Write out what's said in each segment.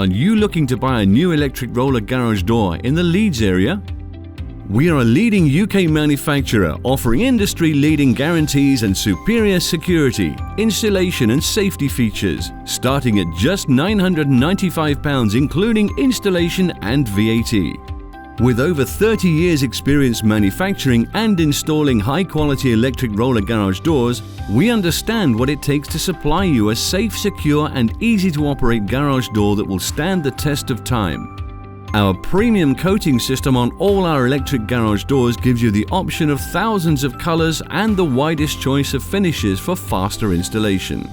Are you looking to buy a new electric roller garage door in the Leeds area? We are a leading UK manufacturer offering industry-leading guarantees and superior security, installation and safety features, starting at just £995 including installation and VAT. With over 30 years experience manufacturing and installing high-quality electric roller garage doors, we understand what it takes to supply you a safe, secure and easy-to-operate garage door that will stand the test of time. Our premium coating system on all our electric garage doors gives you the option of thousands of colors and the widest choice of finishes for faster installation.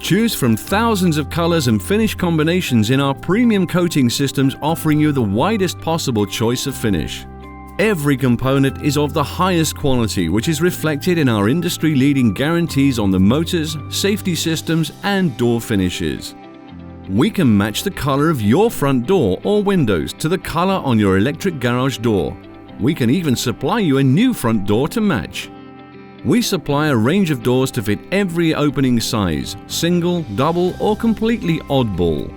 Choose from thousands of colors and finish combinations in our premium coating systems, offering you the widest possible choice of finish. Every component is of the highest quality, which is reflected in our industry-leading guarantees on the motors, safety systems and door finishes. We can match the color of your front door or windows to the color on your electric garage door. We can even supply you a new front door to match. We supply a range of doors to fit every opening size, single, double or completely oddball.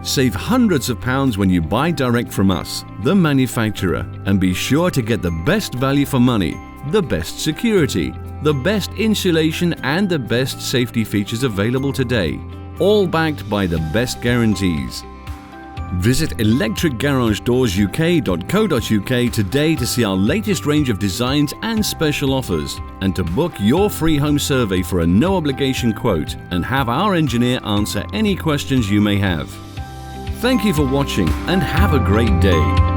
Save hundreds of pounds when you buy direct from us, the manufacturer, and be sure to get the best value for money, the best security, the best insulation and the best safety features available today, all backed by the best guarantees. Visit electricgaragedoorsk.co.uk today to see our latest range of designs and special offers, and to book your free home survey for a no-obligation quote and have our engineer answer any questions you may have. Thank you for watching and have a great day.